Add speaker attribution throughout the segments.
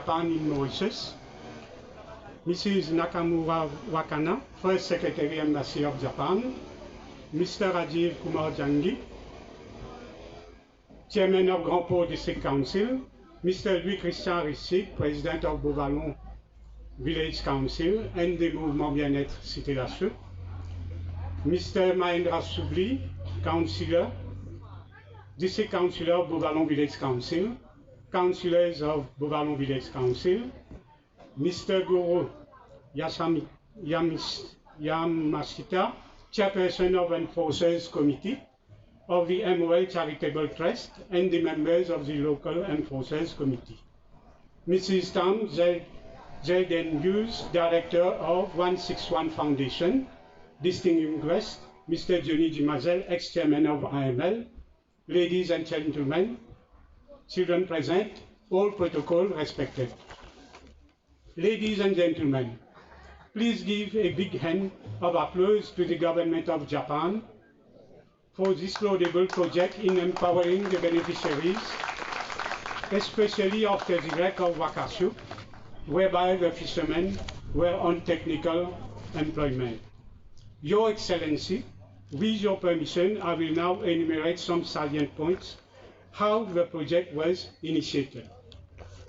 Speaker 1: Japan in Mauritius, Mrs. Nakamura Wakana, First Secretary Embassy of Japan, Mr. Rajiv Kumar Jangi, Chairman of Grand Port District Council, Mr. Louis-Christian Rissik, President of Beauvallon Village Council and the Mouvement Bien-être Cité La Chaux, Mr. Mahendra Soubli, Councillor, District Councillor of Beauvallon Village Council, Councillors of Beauvallon Village Council, Mr. Guru Yamashita, Chairperson of Enforcers Committee of the MOL Charitable Trust and the members of the local Enforcers Committee. Mrs. Tam Zelden Hughes, Director of 161 Foundation, distinguished guest, Mr. Johnny Jimazel, ex-chairman of IML, ladies and gentlemen, children present, all protocol respected. Ladies and gentlemen, please give a big hand of applause to the government of Japan for this laudable project in empowering the beneficiaries, especially after the wreck of Wakashu, whereby the fishermen were on technical employment. Your Excellency, with your permission, I will now enumerate some salient points how the project was initiated.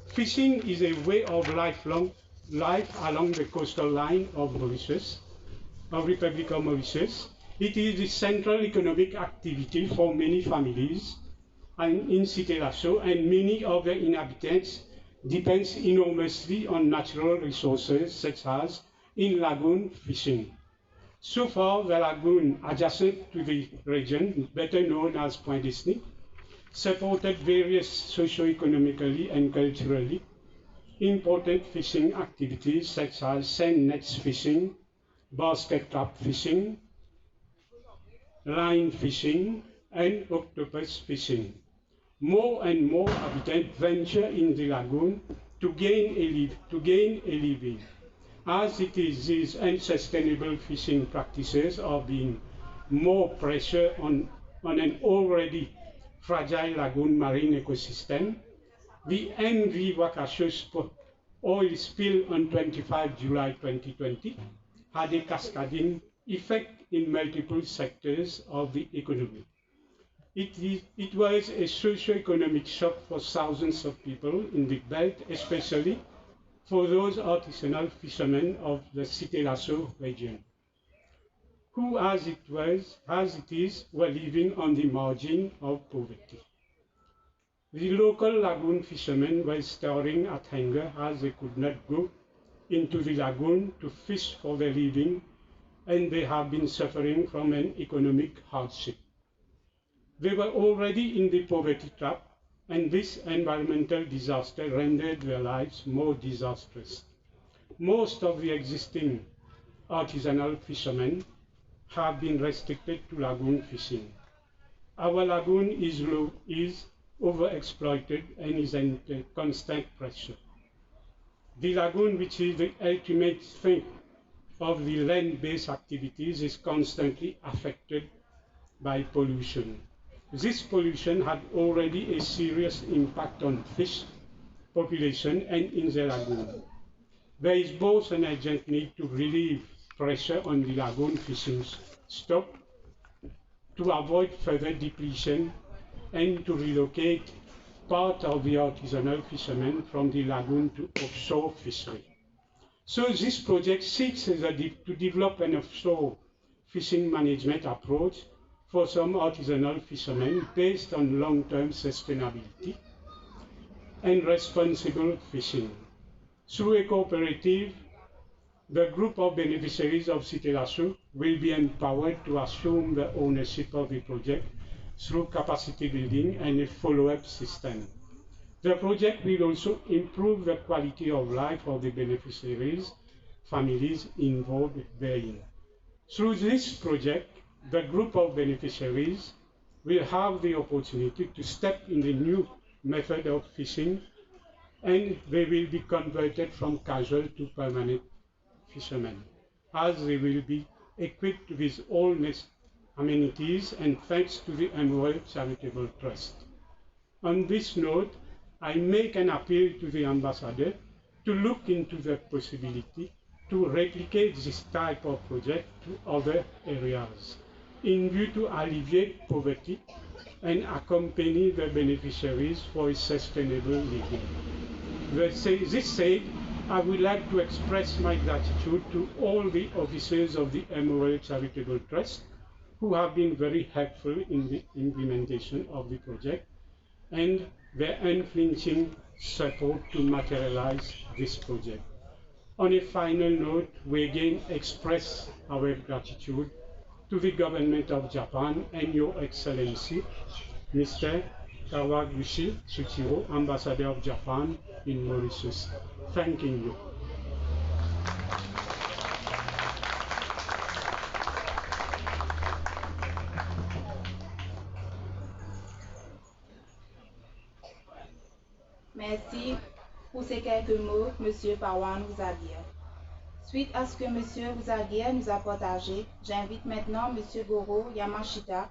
Speaker 1: Fishing is a way of life along the coastal line of Mauritius, of Republic of Mauritius. It is the central economic activity for many families in Cité La Chaux, and many of the inhabitants depends enormously on natural resources such as in lagoon fishing. So far, the lagoon adjacent to the region, better known as Point Disney, supported various socio-economically and culturally important fishing activities such as sand nets fishing, basket trap fishing, line fishing, and octopus fishing. More and more inhabitants venture in the lagoon to gain a living. As it is, these unsustainable fishing practices are being more pressure on an already fragile lagoon marine ecosystem. The MV Wakashu oil spill on 25 July 2020 had a cascading effect in multiple sectors of the economy. It was a socio-economic shock for thousands of people in the belt, especially for those artisanal fishermen of the Cité La Chaux region, who, as it is, were living on the margin of poverty. The local lagoon fishermen were staring at hunger as they could not go into the lagoon to fish for their living, and they have been suffering from an economic hardship. They were already in the poverty trap, and this environmental disaster rendered their lives more disastrous. Most of the existing artisanal fishermen have been restricted to lagoon fishing. Our lagoon is overexploited and is under constant pressure. The lagoon, which is the ultimate thing of the land-based activities, is constantly affected by pollution. This pollution had already a serious impact on fish population and in the lagoon. There is both an urgent need to relieve pressure on the lagoon fishing stock to avoid further depletion and to relocate part of the artisanal fishermen from the lagoon to offshore fishery. So this project seeks to develop an offshore fishing management approach for some artisanal fishermen based on long-term sustainability and responsible fishing. Through a cooperative, the group of beneficiaries of Cité La Chaux will be empowered to assume the ownership of the project through capacity building and a follow-up system. The project will also improve the quality of life of the beneficiaries, families involved therein. Through this project, the group of beneficiaries will have the opportunity to step in the new method of fishing, and they will be converted from casual to permanent fishermen, as they will be equipped with all amenities and thanks to the MOL Charitable Trust. On this note, I make an appeal to the Ambassador to look into the possibility to replicate this type of project to other areas in view to alleviate poverty and accompany the beneficiaries for a sustainable living. This said, I would like to express my gratitude to all the officers of the MOL Charitable Trust who have been very helpful in the implementation of the project and their unflinching support to materialize this project. On a final note, we again express our gratitude to the government of Japan and Your Excellency, Mr. Kawaguchi Tsuchiro, Ambassador of Japan in Mauritius. Thanking you.
Speaker 2: Merci pour ces quelques mots que M. Parwan vous a dit. Suite à ce que M. Uzaguer nous a partagé, j'invite maintenant M. Goro Yamashita,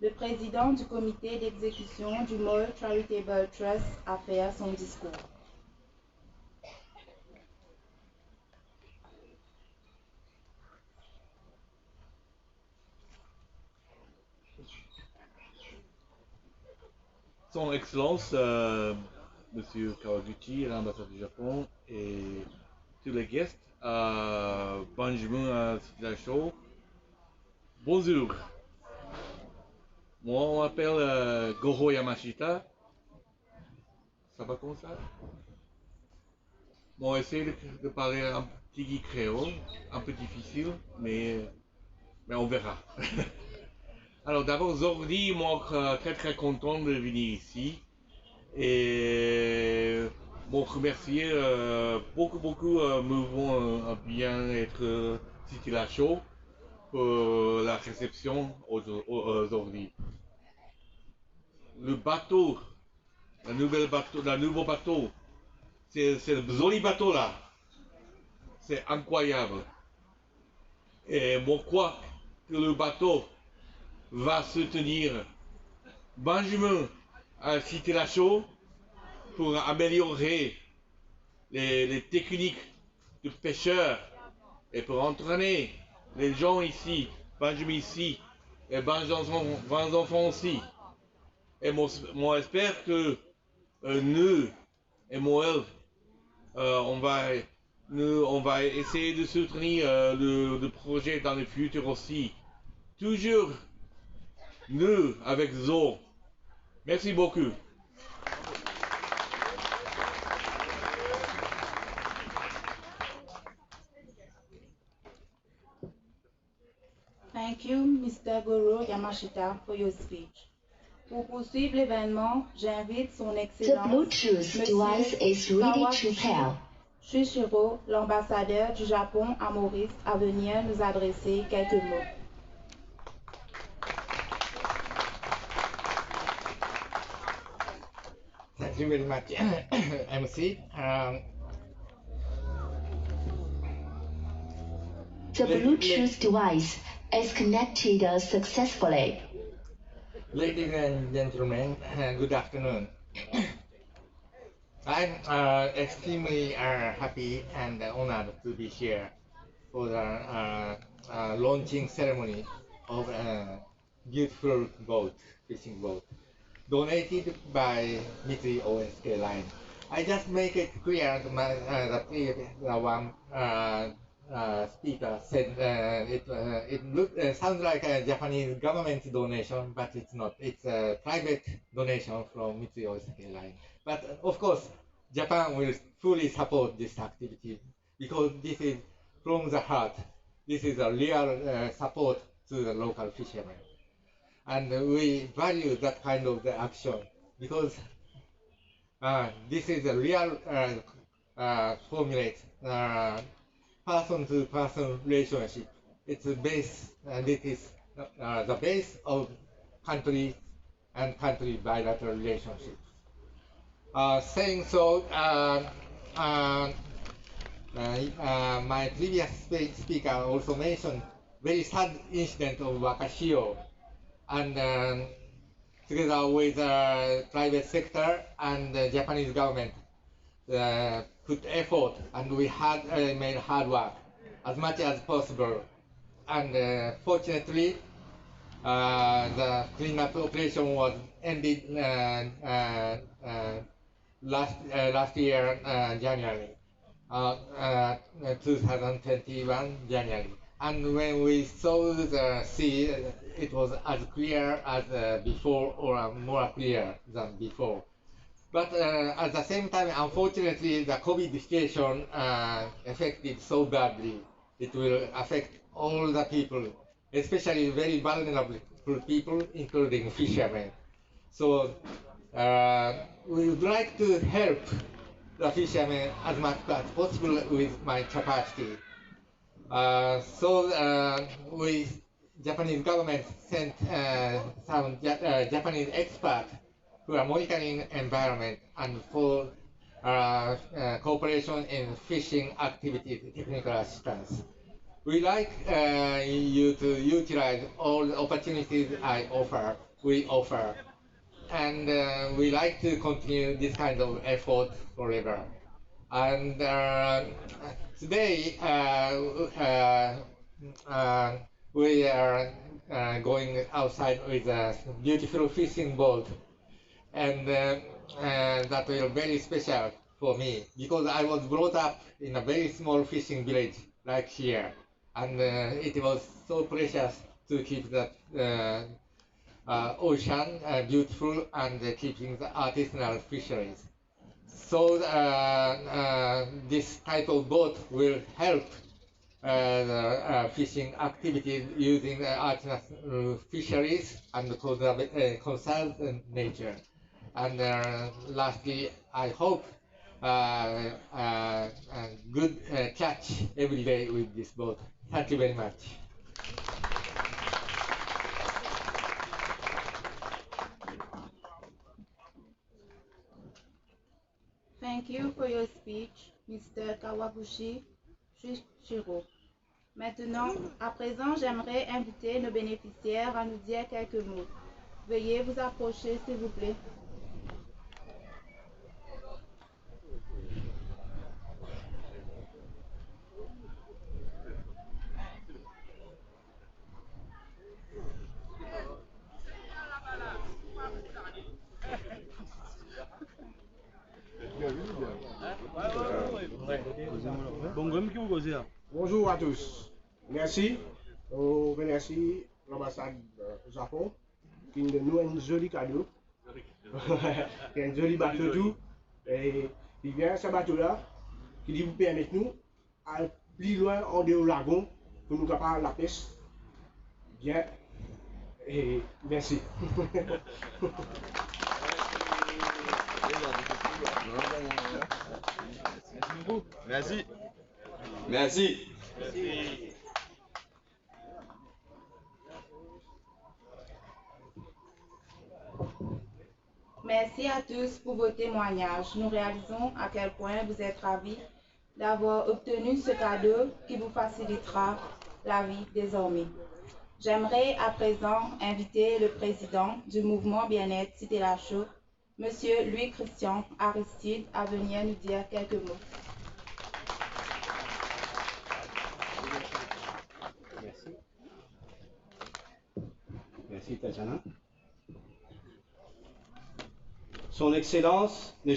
Speaker 2: le président du comité d'exécution du MOL Charitable Trust, à faire son discours.
Speaker 3: Son Excellence, Monsieur Kawaguchi, l'ambassade du Japon, et tous les guests, bonjour à La Chaux. Bonjour. Moi, on m'appelle Goro Yamashita. Ça va comme ça? Bon, on essaie de parler un petit créole, un peu difficile, mais on verra. Alors d'abord, aujourd'hui, moi, très content de venir ici. Et bon, remercier beaucoup, me vont bien être cité La Chaux pour la réception aujourd'hui. Le bateau, le nouveau bateau, c'est le joli bateau là. C'est incroyable. Et moi, crois que le bateau va se tenir Benjamin à cité La Chaux pour améliorer les techniques de pêcheurs et pour entraîner les gens ici, Benjamin ici et 20 enfants aussi. Et moi j'espère que nous et MOL, on va essayer de soutenir le projet dans le futur aussi. Toujours nous avec Zo. Merci beaucoup.
Speaker 2: Thank you, Mr. Goro Yamashita, for your speech. Pour poursuivre l'événement, j'invite son Excellence,
Speaker 4: The Bluetooth device is ready to pair.
Speaker 2: Tsuchiro, l'ambassadeur du Japon à Maurice, à venir nous adresser quelques mots.
Speaker 5: Thank you very much, MC.
Speaker 4: The Bluetooth device is connected successfully.
Speaker 5: Ladies and gentlemen, good afternoon. I'm extremely happy and honored to be here for the launching ceremony of a beautiful boat, fishing boat, donated by Mise OSK Line. I just make it clear that the one speaker said it sounds like a Japanese government donation, but it's not. It's a private donation from Mise OSK Line. But of course, Japan will fully support this activity because this is from the heart. This is a real support to the local fishermen. And we value that kind of the action because this is a real formulate person-to-person relationship. It's the base, this is the base of country and country bilateral relationships. Saying so, my previous speaker also mentioned very sad incident of Wakashio, and together with the private sector and the Japanese government put effort and we had made hard work as much as possible. And fortunately, the cleanup operation was ended last year, January, 2021 January. And when we saw the sea, it was as clear as before, or more clear than before. But at the same time, unfortunately, the COVID situation affected so badly. It will affect all the people, especially very vulnerable people, including fishermen. So we would like to help the fishermen as much as possible with my capacity. We Japanese government sent some Japanese experts who are monitoring environment and for cooperation in fishing activities, technical assistance. We like you to utilize all the opportunities we offer, and we like to continue this kind of effort forever. And today we are going outside with a beautiful fishing boat, and that will be very special for me because I was brought up in a very small fishing village like here, and it was so precious to keep that ocean beautiful and keeping the artisanal fisheries. So this type of boat will help the fishing activities using artisanal fisheries and conserve nature. And lastly, I hope a good catch every day with this boat. Thank you very much.
Speaker 2: Thank you for your speech, Mr. Kawaguchi Shushiro. Maintenant, à présent, j'aimerais inviter nos bénéficiaires à nous dire quelques mots. Veuillez vous approcher, s'il vous plaît.
Speaker 6: Bonjour à tous. Merci. On remercie l'ambassade du Japon qui nous donne un joli cadeau. Il y a un joli bateau tout. Et il vient ce bateau-là qui vous permet nous à plus loin en dehors du lagon pour nous capables la pêche. Bien. Et merci.
Speaker 7: Merci.
Speaker 8: Merci.
Speaker 2: Merci à tous pour vos témoignages. Nous réalisons à quel point vous êtes ravis d'avoir obtenu ce cadeau qui vous facilitera la vie désormais. J'aimerais à présent inviter le président du mouvement bien-être Cité La Chaux, M. Louis-Christian Aristide, à venir nous dire quelques mots.
Speaker 9: Merci. Merci, Tatiana. Son Excellence, M.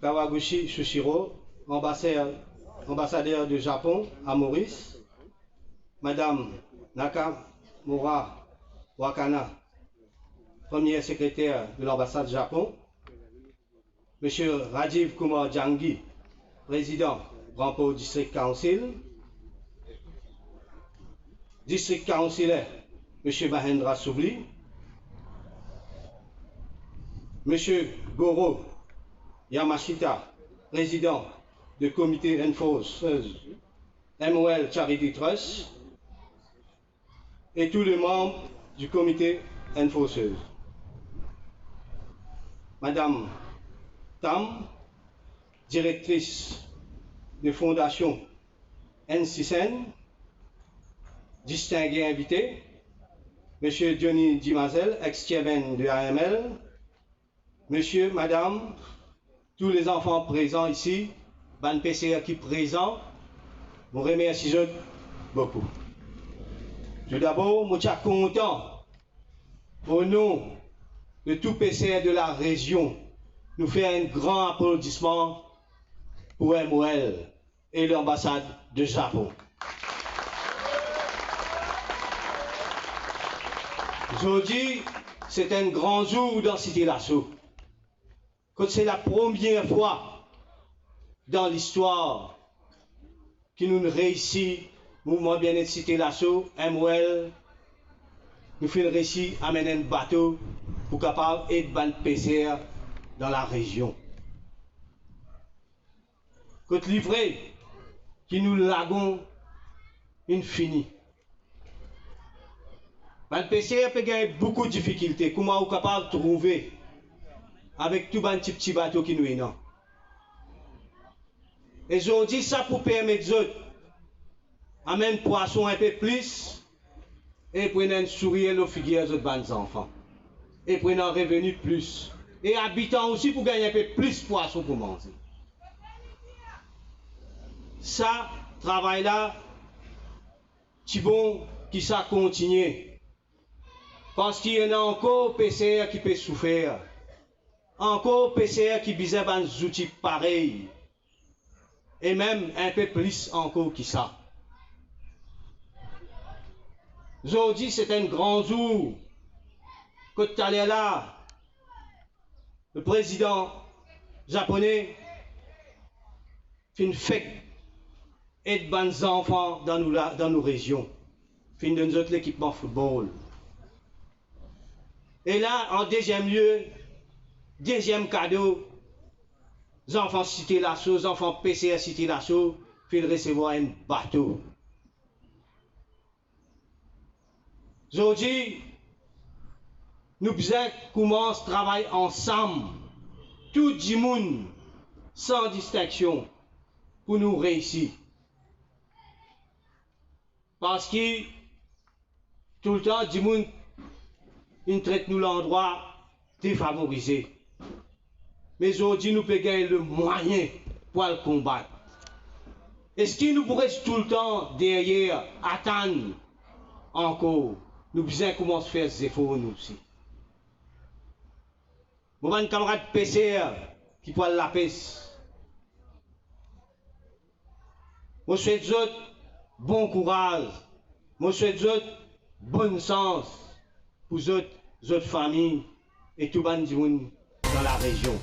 Speaker 9: Kawaguchi Shushiro, ambassadeur du Japon à Maurice, Madame Nakamura Wakana, première secrétaire de l'ambassade du Japon, M. Rajiv Kumar Jangi, président Rampo District Council, District Councilor M. Mahendra Soubli, M. Goro Yamashita, président du comité Enforceuse MOL Charity Trust, et tous les membres du comité Enforceuse. Madame Tam, directrice de fondation NCCN, distingués invités, M. Johnny Dimazel, ex-chairman de AML, Monsieur, Madame, tous les enfants présents ici, ban PCR qui présent, je remercie beaucoup. Tout d'abord, je suis content au nom de tout PCR de la région, nous faire un grand applaudissement pour MOL et l'ambassade de Japon. Aujourd'hui, c'est un grand jour dans Cité La Chaux. C'est la première fois dans l'histoire que nous réussissons, mouvement bien-être Cité La Chaux, MOL, nous faisons réussir à amener un bateau pour capable d'être ban PCR dans la région. Côte livré, qui nous lagons infini. Ban PCR peut gagner beaucoup de difficultés. Comment on est capable de trouver avec tout ban petit bateau qui nous est non. Et aujourd'hui, ça pour permettre aux autres amener poisson un peu plus et prendre un sourire aux figures aux autres enfants. Et prendre un revenu plus. Et habitants aussi pour gagner un peu plus de poisson pour manger. Ça, travail là, c'est bon qui ça continue. Parce qu'il y en a encore PCR qui peut souffrir. Encore PCR qui besoin des outils pareils. Et même un peu plus encore que ça. Aujourd'hui, c'est un grand jour. Quand tu allais là, le président japonais fait une fête et de bons enfants dans nos régions. Fait de nous autres l'équipement football. Et là, en deuxième lieu, deuxième cadeau, les enfants Cité La Chaux, les enfants PCR Cité La Chaux, fait recevoir un bateau. Aujourd'hui, nous besoin commencer à travailler ensemble, tout le monde, sans distinction, pour nous réussir. Parce que tout le temps, du monde, il traite nous l'endroit défavorisé. Mais aujourd'hui, nous pouvons gagner le moyen pour le combattre. Est-ce que nous pourrions tout le temps derrière attendre encore? Nous devons commencer à faire des efforts nous aussi. Mon camarade PCR qui parle la peste. Je souhaite aux autres bon courage. Je souhaite aux autres bon sens pour les autres familles et tout le monde dans la région.